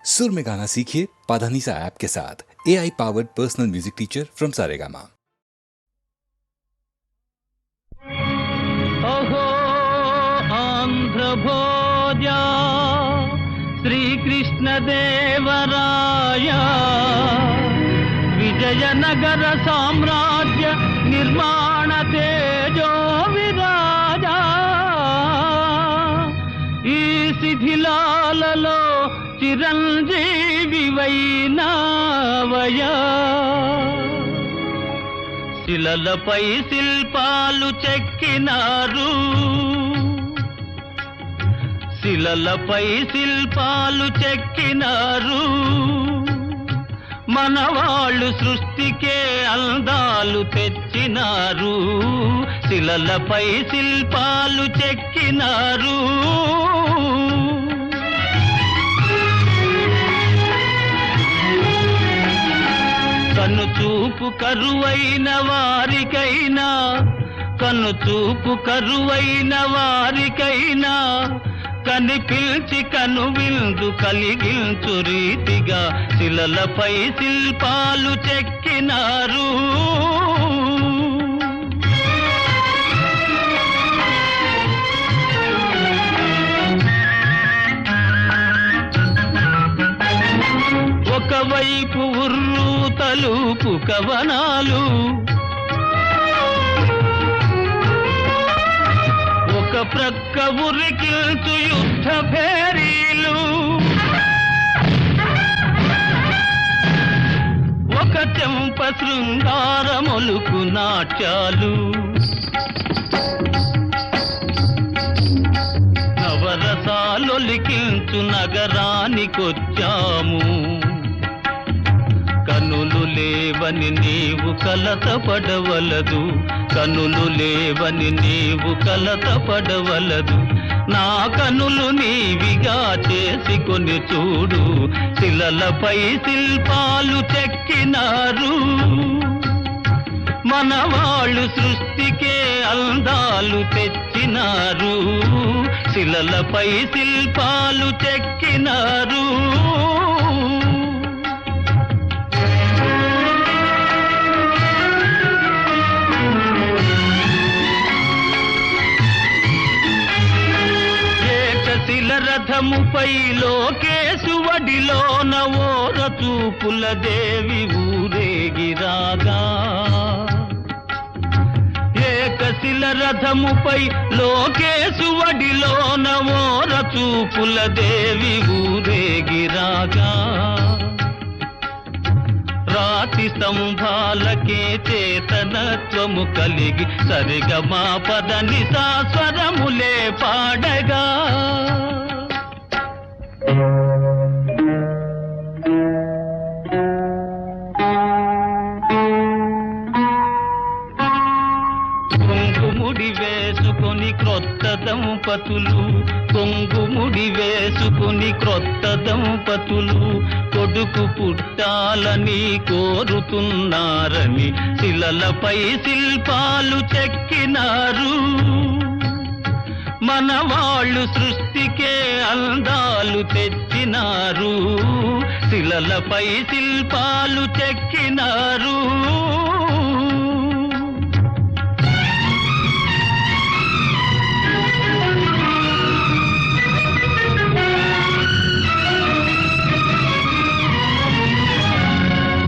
सुर में गाना सीखिए पाधानीसा ऐप के साथ। AI powered personal music teacher from Saregama. ओहो आंध्र भोजा श्री कृष्ण देवराया विजयनगर साम्राज्य निर्माण तेजो विराजा ఈ శిథిలాలలో చిరంజీవి వైనావయా శిలలపై శిల్పాలు చెక్కినారు శిలలపై శిల్పాలు చెక్కినారు మనవాళ్ళు సృష్టికే అందాలు తెచ్చినారు శిలలపై శిల్పాలు చెక్కినారు కనుచూపు కరువైన వారికైనా కనుచూపు కరువైన వారికైనా కనిపిల్చి కనువిందు కలిగించు రీతిగా శిలలపై శిల్పాలు చెక్కినారు ఒకవైపు ఉర్రు తలుపు కవనాలు ఒక ప్రక్క ఉరికిల్చు యుద్ధ భేరీలు ఒక చెంప శృంగారములుకు నాట్యాలు నవరసాలొలికించు నగరానికొచ్చాము కనులు లేవని నీవు కలతపడవలదు కనులు లేవని నీవు కలతపడవలదు నా కనులు నీవిగా చేసుకొని చూడు శిలలపై శిల్పాలు చెక్కినారు మనవాళ్ళు సృష్టికే అందాలు తెచ్చినారు శిలలపై శిల్పాలు చెక్కినారు రథముపై లోకేశువడిలోన ఓర చూపుల దేవి ఊరేగిరాగా ఏకశిల రథముపై లోకేశువడిలోన ఓర చూపుల దేవి ఊరేగిరాగా రాతి స్తంభాలకే చేతనత్వము కలిగి సరిగమా పదని సాస్వరములే పాడగా కొంగుముడి వేసుకొని క్రొత్త దంపతులు కొంగుముడి వేసుకొని క్రొత్త దంపతులు కొడుకు పుట్టాలని కోరుతున్నారని శిలలపై శిల్పాలు చెక్కినారు మనవాళ్ళు సృష్టికే అందాలు తెచ్చినారు శిలలపై శిల్పాలు చెక్కినారు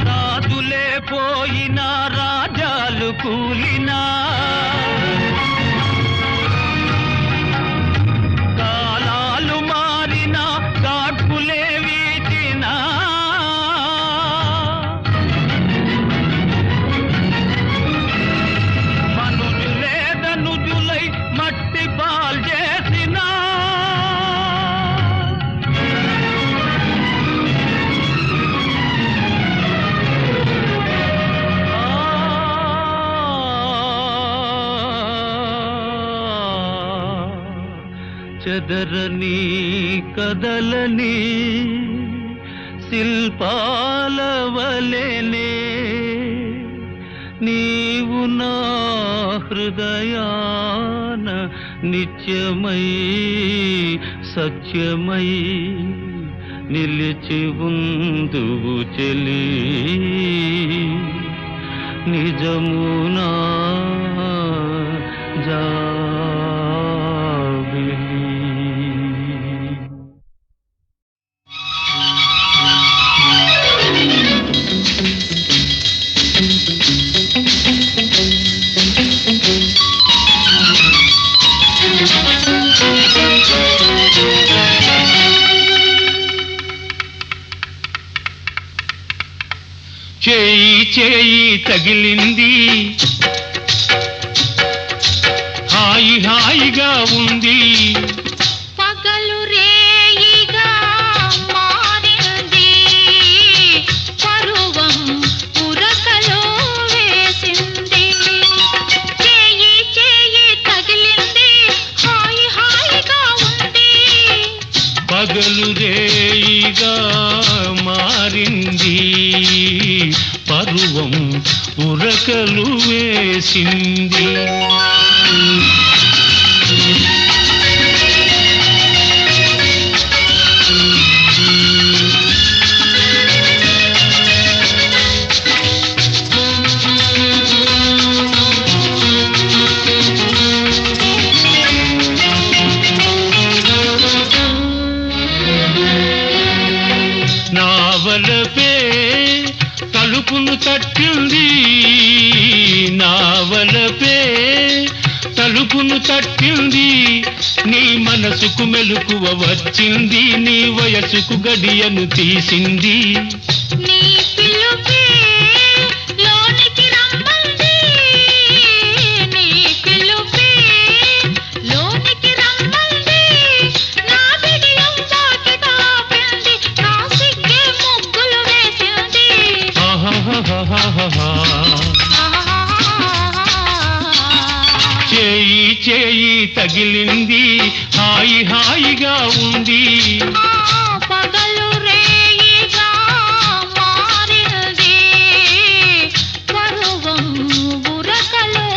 రాజులే పోయినా రాజాలు కూలినా చెదరని కదలని శిల్పాల వలెనే నీవు నా నిత్యమై సత్యమై నిలిచి ఉందువు చెలి నిజమునా జాబిలి. చేయి చేయి తగిలింది హాయి హాయిగా ఉంది పగలు రేయిగా మారింది పరువం ఉరకలో వేసింది చేయి చేయి తగిలింది హాయి హాయిగా ఉంది పగలు రేయిగా మారింది పరువం ఉరకలు వేసింది. నావలపే తలుపును తట్టింది నావలపే తలుపును తట్టింది నీ మనసుకు మెలకువ వచ్చింది నీ వయసుకు గడియను తీసింది నీ పిలుపే లోనికి రమ్మంది నీ పిలుపే లోనికి రమ్మంది నా బిడియం వాకిట ఆపింది నా సిగ్గే ముగ్గులు వేసింది చేయి చేయి తగిలింది హాయి హాయిగా ఉంది పగలు రేయిగా మారింది పరువం ఉరకలో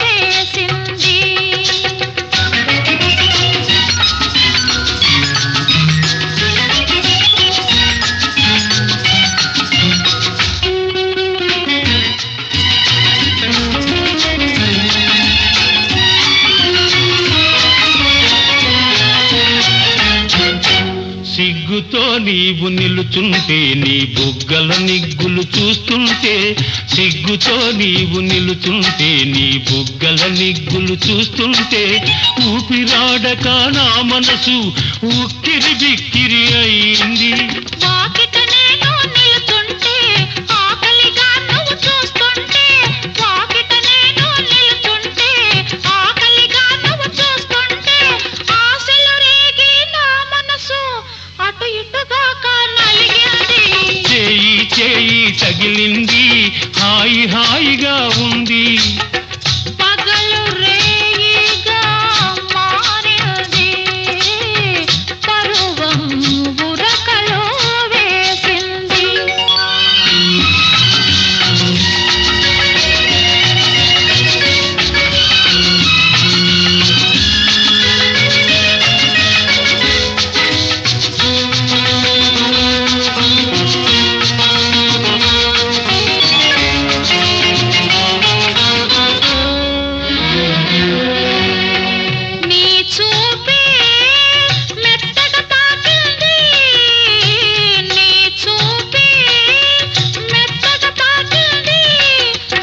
వేసింది. సిగ్గుతో నీవు నిలుచుంటే నీ బుగ్గల నిగ్గులు చూస్తుంటే సిగ్గుతో నీవు నిలుచుంటే నీ బుగ్గల నిగ్గులు చూస్తుంటే ఊపిరాడక నా మనసు ఉక్కిరి బిక్కిరి అయింది వాకిట నేను నిలుచుంటే ఆకలిగా నువ్వు చూస్తుంటే వాకిట నేను నిలుచుంటే ఆకలిగా నువ్వు చూస్తుంటే ఆశలు రేగి నా మనసు అటు ఇటుగా నలిగింది చేయి చేయి తగిలింది హాయి హాయిగా ఉంది పగలు రేయిగా మారింది పరువం ఉరకలో వేసింది. నీ చూపే మెత్తగా తాకింది నీ చూపే మెత్తగా తాకింది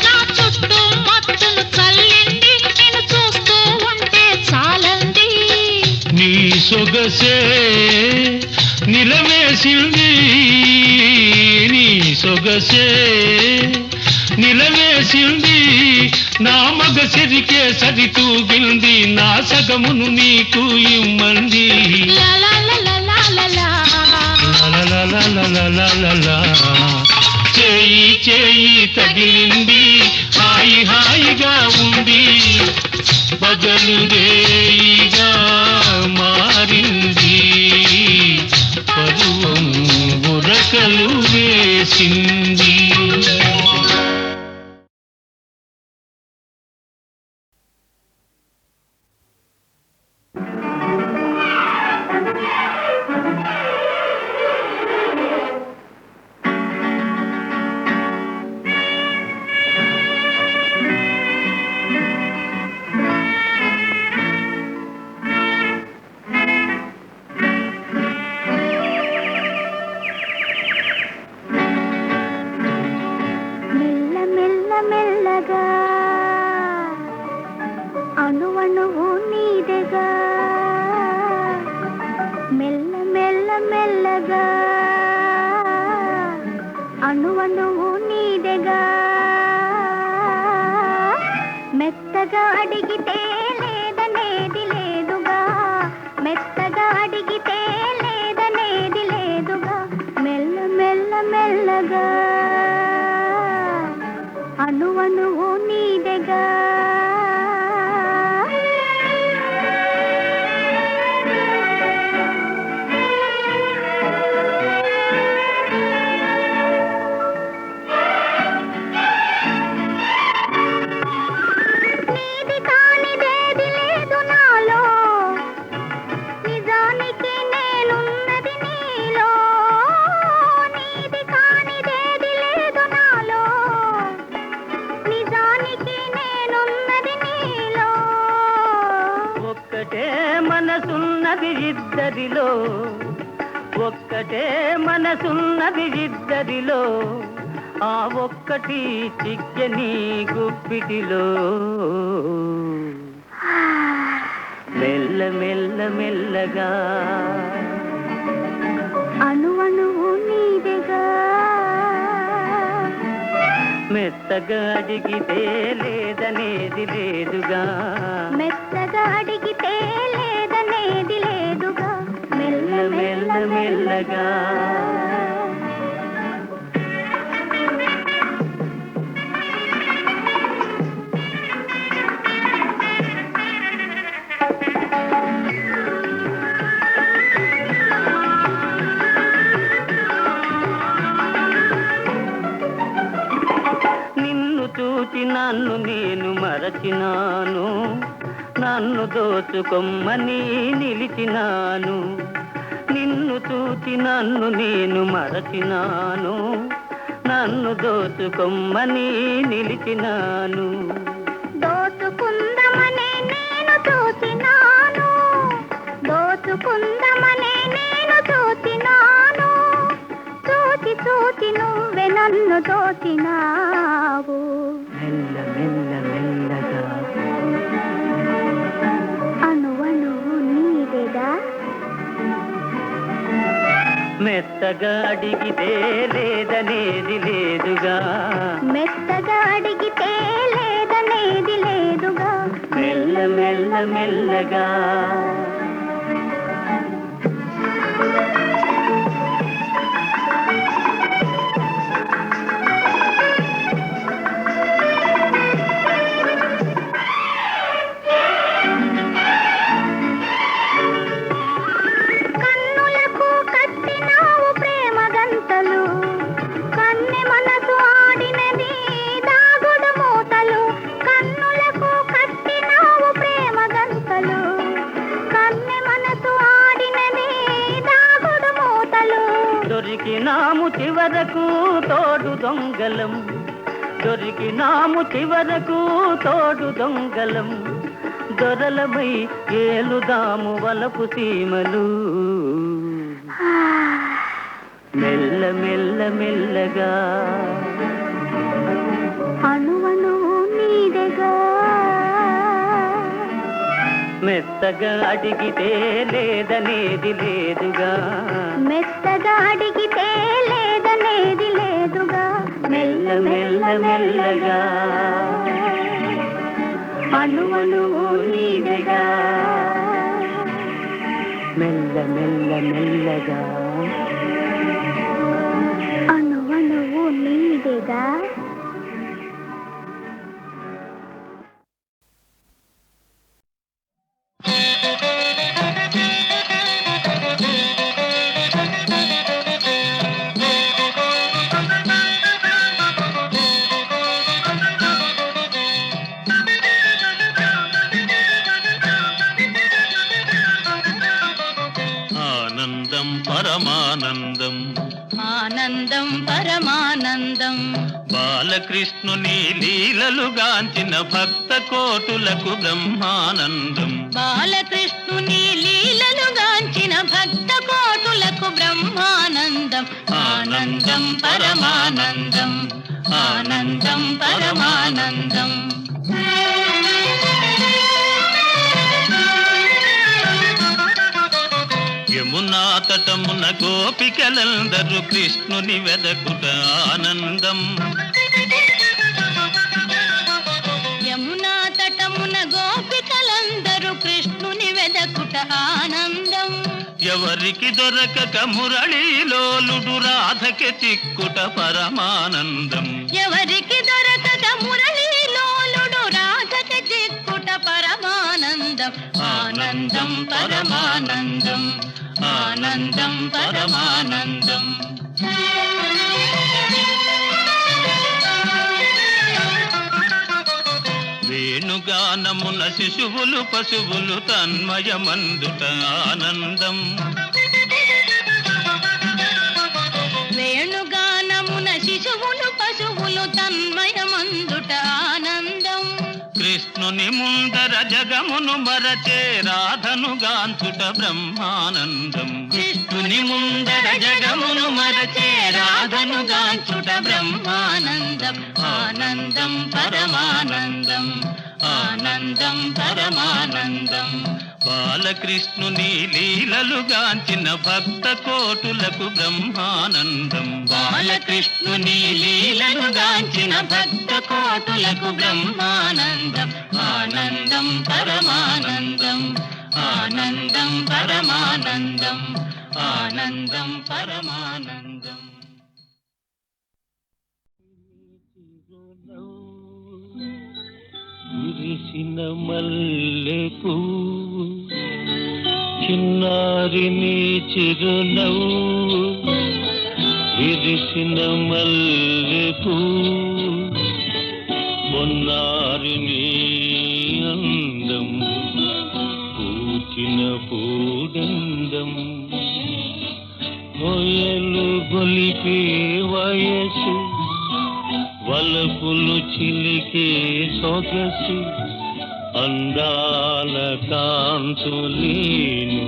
నా చుట్టూ మత్తును చల్లింది నేను చూస్తూ ఉంటే చాలంది నీ సొగసే నిలవేసింది నీ సొగసే నిలవేసింది నా మగ సిరికే సరితూగింది నా సగమును నీకు ఇమ్మంది లలలలలలలలా. చేయి చేయి తగిలింది హాయి హాయిగా ఉంది పగలు రేయిగా మారింది పరువం ఉరకలు వేసింది. అణువణువు నీదెగా మెత్తగా అడిగితే లేదనేది లేదుగా మెత్తగా అడిగితే లేదనేది లేదుగా మెల్ల మెల్ల మెల్లగా అణువణువు నీదెగా ఇద్దరిలో ఒక్కటే మనసున్నది ఇద్దరిలో ఆ ఒక్కటి చిక్కని గుప్పిటిలో మెల్ల మెల్ల మెల్లగా అణువణువు నీదెగా మెత్తగా అడిగితే లేదనేది లేదుగా మెత్తగా అడిగితే లేదనేది లేదుగా మెల్ల మెల్ల మెల్లగా నిన్ను చూచి నన్ను నేను మరచినాను నన్ను దోచుకొమ్మని నిలిచినాను నిన్ను చూచి నన్ను నేను మరచినాను నన్ను దోచుకొమ్మని నిలిచినాను దోచుకుందమనే నేను చూసినాను దోచుకుందమనే నేను చూసినాను చూచి చూచి నువ్వే నన్ను దోచినావు మెల్ల మెల్ల మెల్లగా అణువణువు నీదెగా మెత్తగా అడిగితే లేదనేది లేదుగా మెత్తగా అడిగితే లేదనేది లేదుగా మెల్ల మెల్ల మెల్లగా కన్నులకు కట్టినావు ప్రేమ గంతలు కన్నె మనసు ఆడినది దాగుడు మూతలు కన్నులకు కట్టినావు ప్రేమ గంతలు కన్నె మనసు ఆడినది దాగుడు మూతలు దొరికినాము చివరకు తోడు దొంగలం దొరికినాము చివరకు తోడు దొంగలం దొరలమై ఏలుదాము వలపు సీమలు మెల్ల మెల్ల మెల్లగా అణువణువు నీదెగా మెత్తగా అడిగితే లేదనేది లేదుగా మెత్తగా అడిగితే లేదనేది లేదుగా మెల్ల మెల్ల మెల్లగా అణువణువు నీదెగా మెల్ల మెల్ల మెల్లగా అణువణువు నీదెగా ఆనందం పరమానందం ఆనందం పరమానందం బాలకృష్ణుని లీలలుగాంచిన భక్త కోటులకు బ్రహ్మానందం బాలకృష్ణుని లీలలుగాంచిన భక్త కోటులకు బ్రహ్మానందం ఆనందం పరమానందం ఆనందం పరమానందం యమున యమునా తటమున గోపికలందరూ కృష్ణుని వెదకుట ఆనందం. యమునా తటమున గోపికలందరూ కృష్ణుని వెదకుట ఆనందం. ఎవరికి దొరకక మురళీలోలుడు రాధకి చిక్కుట పరమానందం. ఎవరికి దొరకక మురళీలోలుడు రాధకి చిక్కుట పరమానందం. ఆనందం పరమానందం, ఆనందం పరమానందం. వేణుగానమున శిశువులు పశువులు తన్మయమందుట ఆనందం. వేణుగానమున శిశువులు పశువులు తన్మయమందుట ఆనందం. కృష్ణుని ముందర జగమును మరచే రాధను గాంచుట బ్రహ్మానందం. కృష్ణుని ముందర జగమును మరచే రాధను గాంచుట బ్రహ్మానందం. ఆనందం పరమానందం, ఆనందం పరమానందం. బాలకృష్ణుని లీలలు గాంచిన భక్త కోటులకు బ్రహ్మానందం. బాలకృష్ణుని లీలలు గాంచిన భక్త కోటులకు బ్రహ్మానందం. ఆనందం పరమానందం, ఆనందం పరమానందం, ఆనందం పరమానందం. విరిసిన మల్లెపూ చిన్నారి నీ చిరునవ్వు. విరిసిన మల్లెపూ మొన్నారి నీ అందం. పూచిన పూడందం హొయలు గొలిపే వయసు. వలపులు చిలికే సొగసు అందాల కాంతులేను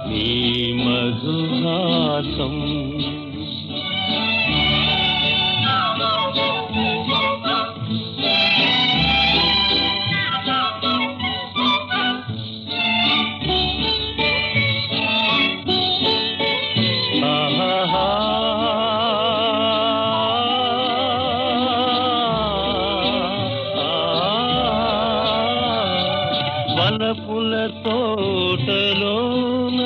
నీ మధుహాసం. వలపుల తోటలోన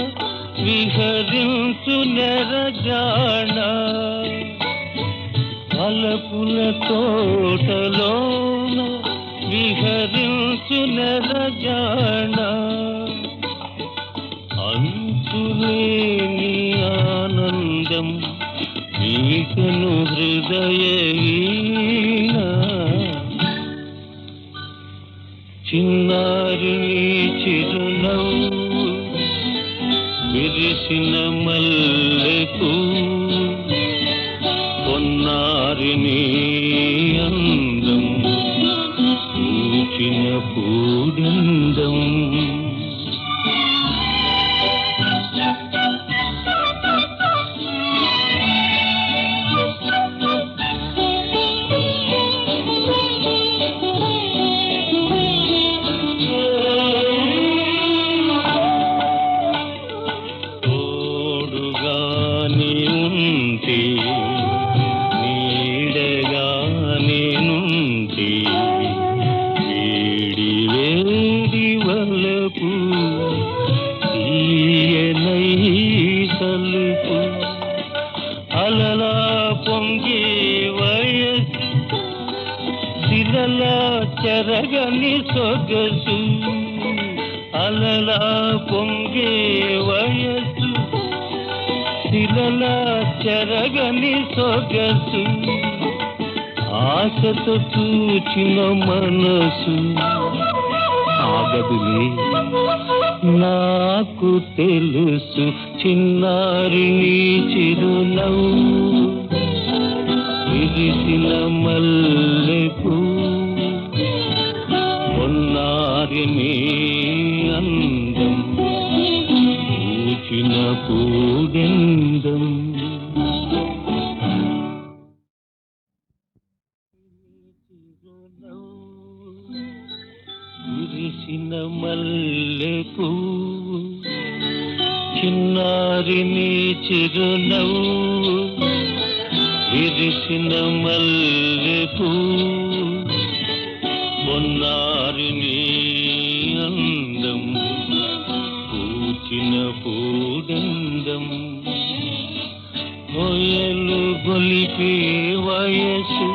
విహరించు నెరజాణ. వలపుల తోటలోన విహరించు నెరజాణ. అంతులేని ఆనందం నీకను హృదయ వీణ. చిన్నారి నీ చిరునవ్వు విరిసిన మల్లెపూ పొన్నారి నీ అందం. పూచిన పూడందం. అలలా పొంగి వయసు శిలలా చెరగని సొగసు. అలలా పొంగే వయసు శిలలా చెరగని సొగసు. ఆశతో చూచిన మనసు ఆగదులే నాకు తెలుసు. చిన్నారి నీ చిరునవ్వు విరిసిన మల్లెపూ మొన్నారి నీ అందం. పూచిన పూడెందం. విరిసిన మల్లెపూ చిన్న చిరునవ్వు విరిసిన మల్లెపూ పొన్నారి నీ అందం పూచిన పూడందం మొయలు గొలిపే వయసు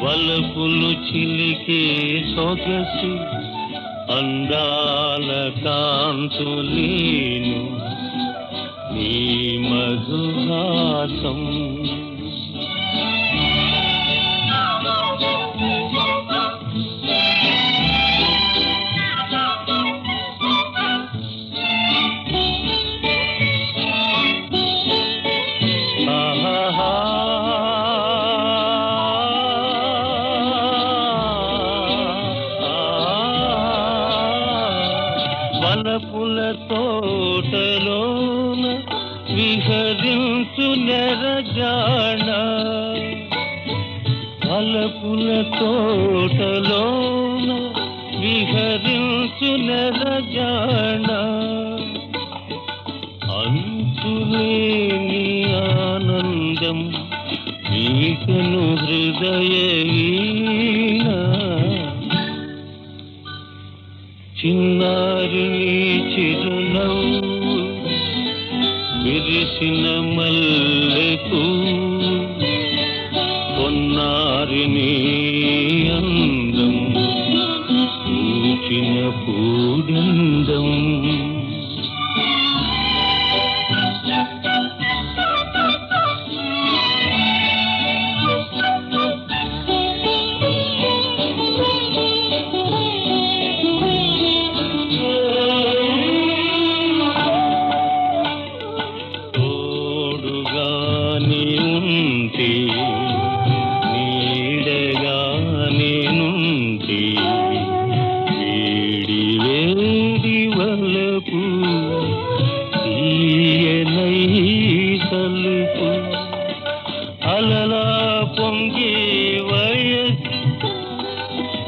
వలపులు చిలికే సొగసు అందాల కాంతులేను నీ మధుహాసం వలపుల తోటలోన విహరించు నెరజాణ వలపుల తోటలోన విహరించు నెరజాణ అంతులేని ఆనందం నీకను హృదయ వీణ చిన్నారి చిరునవ్వు విరిసిన మల్లెపూ పొన్నారి నీ అందం పూచిన పూడందం నీడగా నేనుంటే వేడి వేడి వలపు తీయనై తలుపు అలలా పొంగే వయసు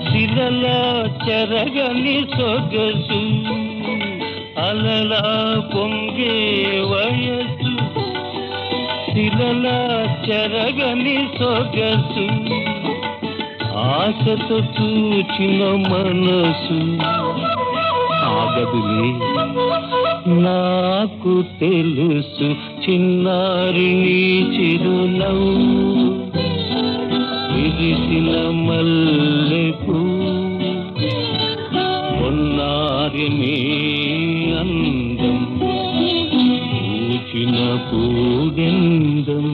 శిలలా చెరగని సొగసు అలలా పొంగే వయసు శిలలా చెరగని సొగసు ఆశతో చూచిన మనసు ఆగదులే నాకు తెలుసు చిన్నారి నీ చిరునవ్వు విరిసిన మల్లెపూ పొన్నారి నీ అందం పూచిన పూడెందం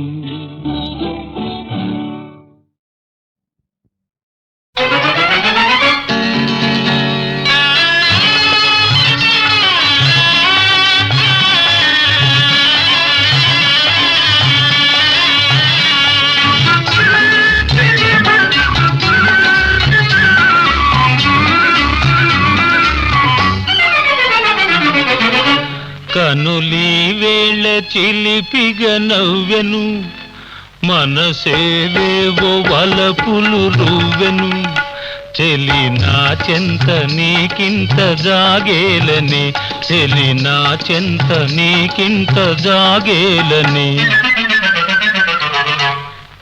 కనులీ వేళ చిలిపిగా నవ్వెను మనసేవేవో వలపులు రువ్వెను చెలి నా చెంత నీకింత జాగేలని చెలి నా చెంత నీకింత జాగేలని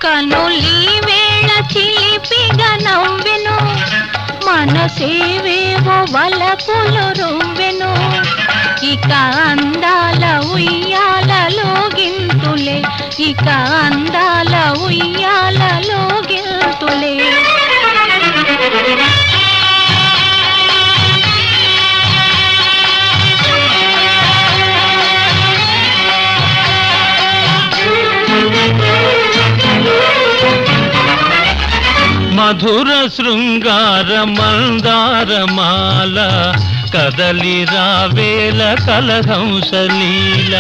కనులీ వేళ చిలిపిగా నవ్వెను మనసేవేవో వలపులు రువ్వెను ఇక అందాల ఉయ్యాలలో గింతులే ఇక అందాల ఉయ్యాలలో గింతులే మధుర శృంగార మందారమాల కదలి రావేల కలహంసలీల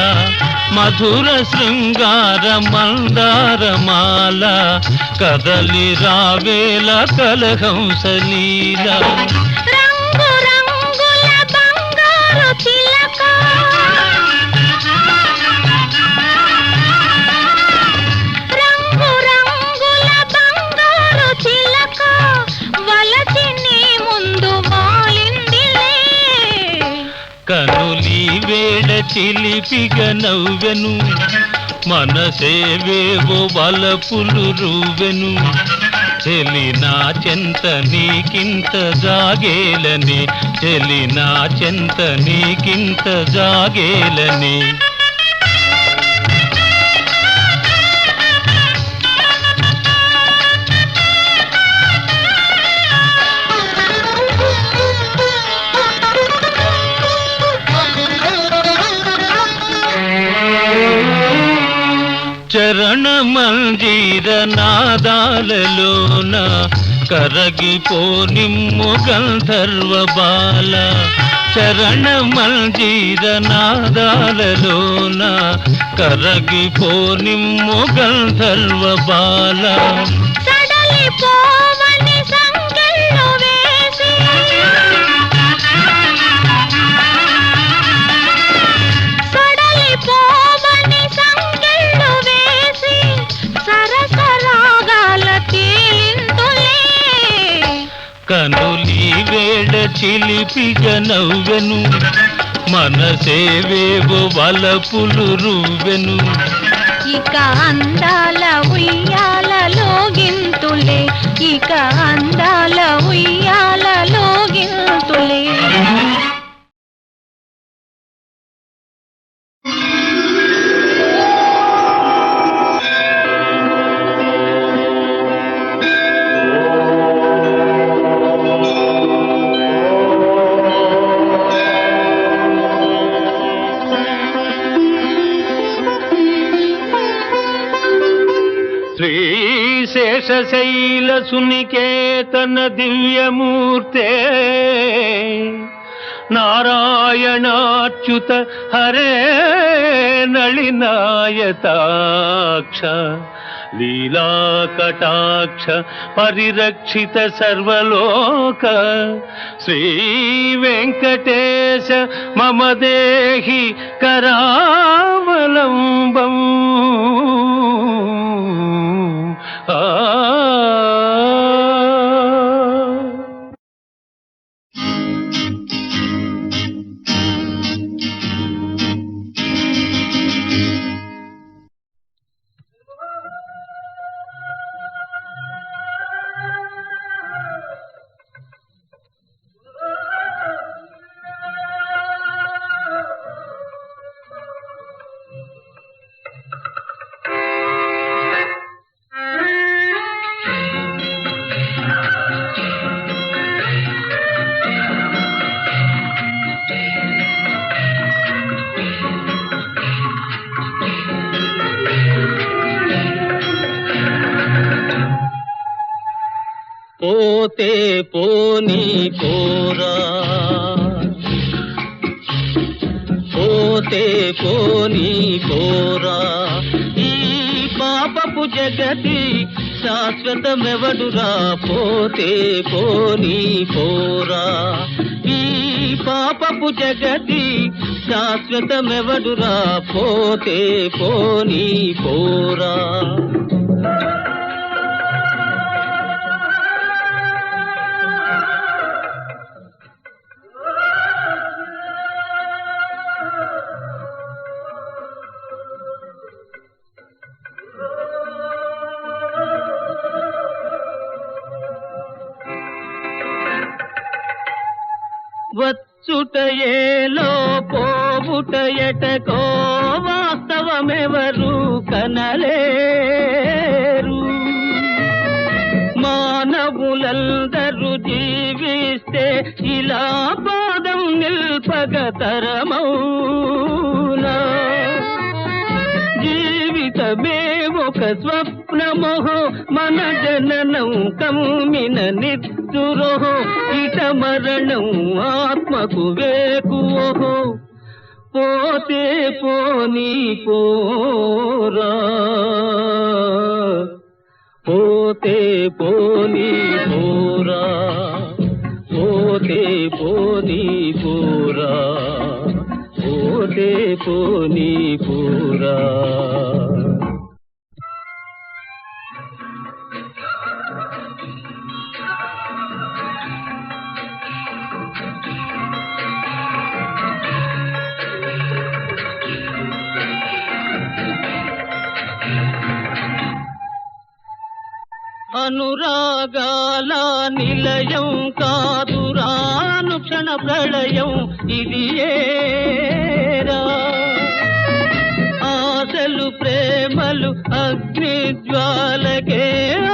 మధుర శృంగార మందారమాల కదలి రావేల కలహంసలీల రంగు రంగుల బంగారు చిలక రంగు రంగుల బంగారు చిలక వలచి నీ ముందు వాలిందిలే కనులీ వేళ చిలి చిలిపిగా నవ్వెను మనసేవేవో వలపులు రువెను చెలి నా చెంత నీకింత జాగేలని చెలి నా చెంత నీకింత జాగేలని చరణ మంజీర నాదాలలోన కరగిపోనిమ్ము గంధర్వ బాల చరణ మంజీర నాదాలలోన కరగిపోనిమ్ము గంధర్వ బాల సడలిపోవని సంకెళ్ళు వేసి సడలిపోవని సంకెళ్ళు వేసి సరసరాగాల తేలిందులే కనులి వేడ చిలిపిగా నవ్వెను మనసేవేవో వలపులు రువెను ఇక అందాల ఉయ్యాలలో గింతులే ఇక అందాల ఉయ్యాలలో గింతులే శ్రీశేషశైల సునికేతన దివ్యమూర్తే నారాయణాచ్యుత హరే నళినాయతాక్ష లీలాకటాక్ష పరిరక్షిత సర్వలోక శ్రీ వెంకటేశ మమ దేహి కరావలంబం పోతే పోనీ పోరా పోతే పోనీ పోరా ఈ పాపపు జగతి శాశ్వతమెవడురా పోతే పోనీ పోరా ఈ పాపపు జగతి శాశ్వతమెవడురా పోతే పోనీ పోరా వచ్చుటయేలో పోవుటయటకో వాస్తవమెవరు కనలేరు మానవులందరూ జీవిస్తే ఇలా పాదం నిల్పగతరమౌనా జీవితమే ఒక స్వప్నమోహో మన జననం కమ్మిన నిద్దురోహో ఇట మరణం ఆత్మకు వేకువోహో పోతే పోనీ పోరా పోతే పోనీ పోరా పోతే పోనీ పోరా పోతే పోనీ పోరా అనురాగాల నిలయం కాదురాను క్షణ ప్రళయం ఇది ఏరా ఆశలు ప్రేమలు అగ్ని జ్వాలకే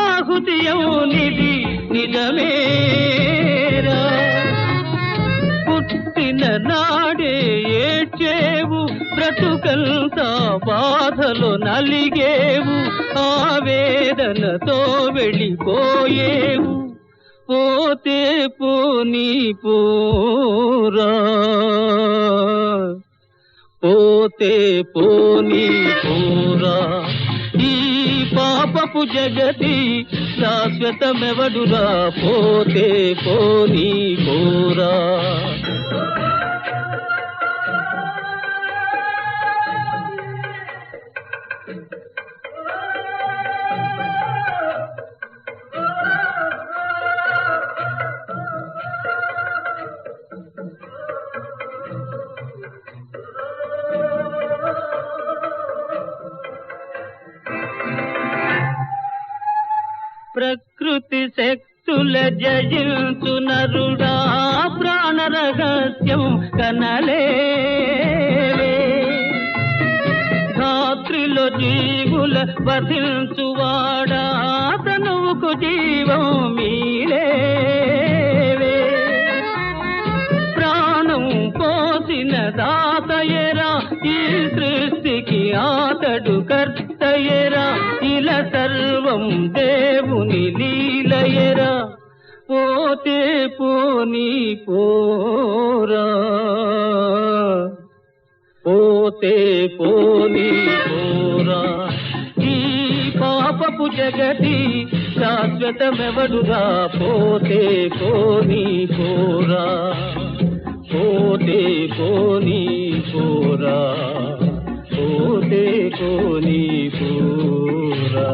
ఆహుతియౌనిది నిజమేరా పుట్టిన నాడే ఏడ్చేవు బ్రతుకంతా బాధలో నలిగేవు ఆవేదనతో వెళ్ళిపోయేవు పోతే పోనీ పోరా పోతే పోనీ పోరా ఈ పాపపు జగతి శాశ్వతమెవడురా పోతే పోనీ పోరా ప్రకృతి శక్తుల జయించు నరుడా ప్రాణ రహస్యం కనలేవే రాత్రిలో జీవుల వధించువాడా తనువుకు జీవం మీరేవే ప్రాణం పోసిన దాతయరా ఈ సృష్టికి ఆతడు కర్తయరా ఇలా సర్వం దేవుని లీలయరా పోతే పోనీ పోరా పోతే పోనీ పోరా ఈ పాపపు జగతి శాశ్వతమెవడురా పోతే పోనీ పోరా పోతే పోనీ పోరా పోతే పోనీ పోరా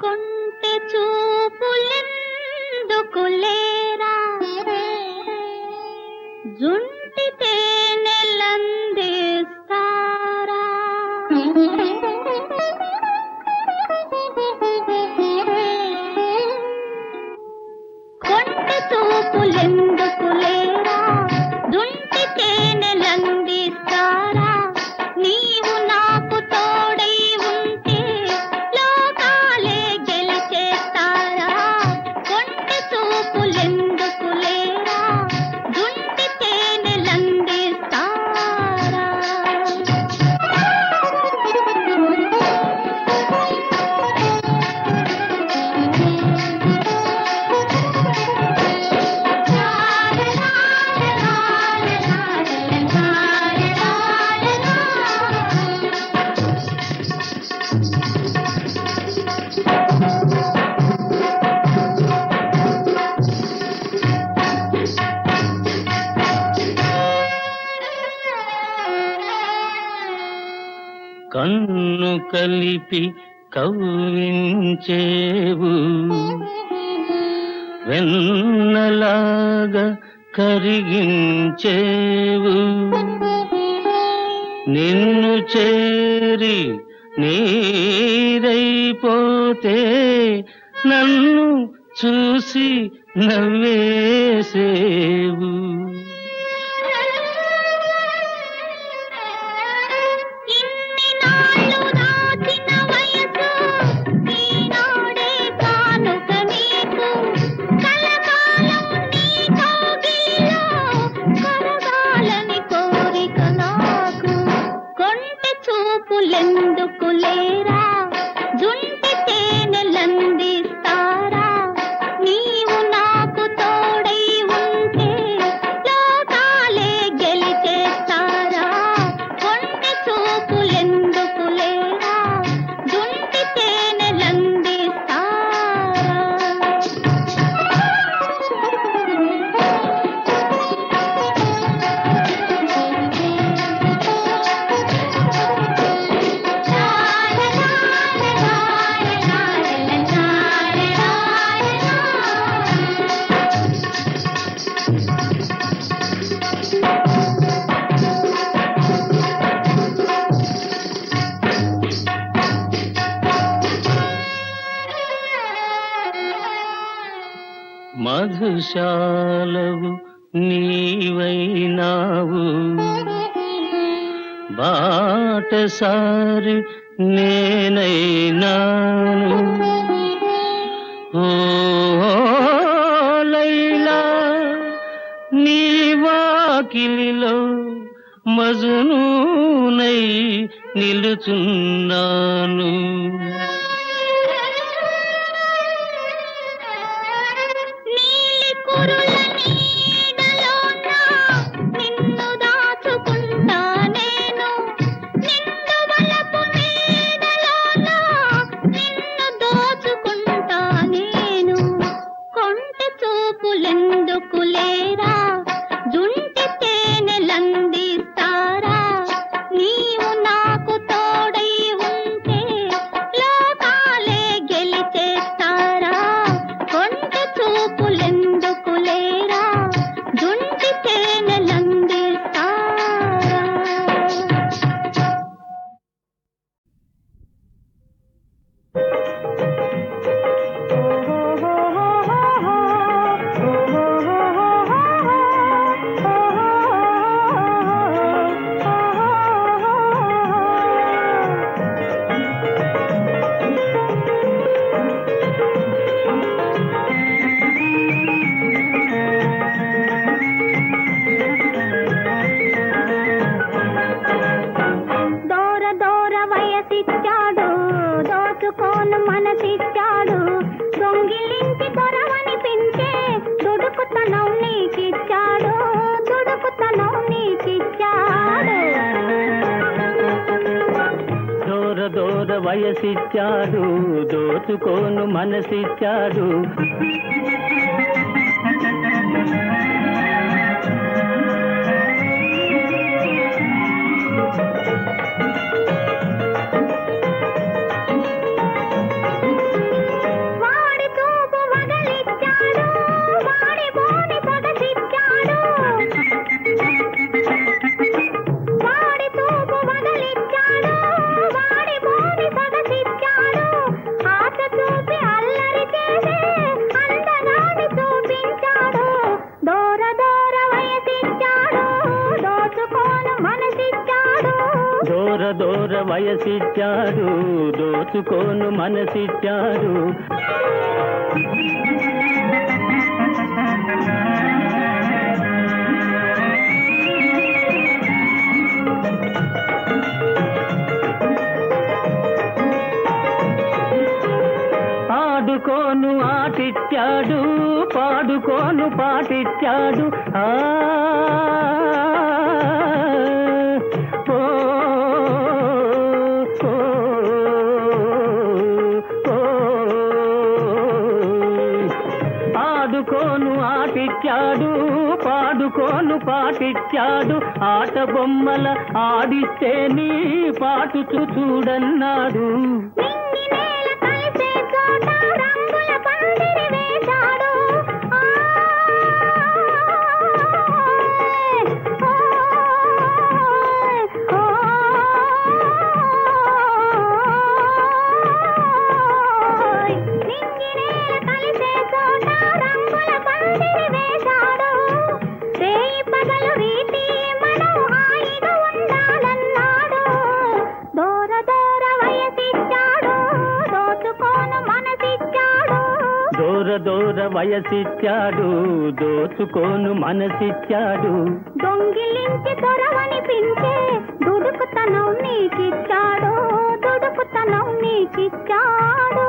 కొంటె చూపులెందుకులేరా జుంటి తేనెలందిస్తారా కొంటె చూపులెందుకులేరా జుంటి తేనెలందిస్తారా నీవు నాకు తోడై ఉంటే లోకాలే గెలిచేస్తారా కొంటె చూపులెందుకులేరా జుంటి తేనెలందిస్తారా కన్ను కలిపి కవ్వించేవు వెన్నలాగా కరిగించేవు నిన్ను చేరి నీరై మరిచిపోతే నన్ను చూసి నవ్వేసేవు. ఇన్ని నాళ్ళు దాచిన వయసు ఈనాడే కానుక నీకు కలకాలం నీ కౌగిలిలో కరగాలని కోరిక నాకు కొంటె చూపులెందుకు లేరా జుంటి తేనెలందిస్తారా నీవు నాకు తోడై ఉంటే లోకాలే గెలిచేస్తారా కొంటె చూపులెందుకు లేరా జుంటి మధుశాలవు నీవైనావు బాటసారి నేనైనాను. ఓ లైలా నీ వాకిలిలో మజనూనై నిలుచున్నాను. నీలి కురుల నీడలోన నిన్ను దాచుకుంటా నేను నిండు వలపు నీడలోన నిన్ను దోచుకుంటా నేను కొంటె చూపులెందుకు లేరా జుంటి తేనెలందిస్తారా నీవు నాకు తోడై ఉంటే లోకాలే గెలిచేస్తారా కొంటె చూపులెందుకు లేరా జుంటి తేనెలందిస్తారా. దూర దూర వయసిచ్చాడు దోచుకోను మనసిచ్చాడు దొంగిలించి దొరవనిపించే దుడుకుతనం నీకిచ్చాడు దుడుకుతనం నీకిచ్చాడు. దూర దూర వయసిచ్చాడు దోచుకోను మనసిచ్చాడు. వాడి చూపు వగలిచ్చాడు వాడి బోని సొగసిచ్చాడు వాడి చూపు వగలిచ్చాడు వాడి బోని సొగసిచ్చాడు ఆశ చూపి అల్లరి చేసే అందగాని చూపించాడు. దూర దూర వయసిచ్చాడు దోచుకోను మనసిచ్చాడు. దూర దూర వయసిచ్చాడు దోచుకోను మనసిచ్చాడు. ఆడుకోను ఆటిచ్చాడు పాడుకోను పాటిచ్చాడు. ఆ ఓ, ఓ, ఓ, ఆడుకోను ఆటిచ్చాడు పాడుకోను పాటిచ్చాడు. ఆట బొమ్మల ఆడిస్తే నీ పాటు చూడన్నాడు. నింగి నేల కలిసే చోట రంగుల పందిరి వేశాడు. దూర దూర వయసిచ్చాడు, దోచుకోను మనసిచ్చాడు. దొంగిలించి దొరవనిపించే దుడుకుతనం నీకిచ్చాడు, దుడుకుతనం నీకిచ్చాడు.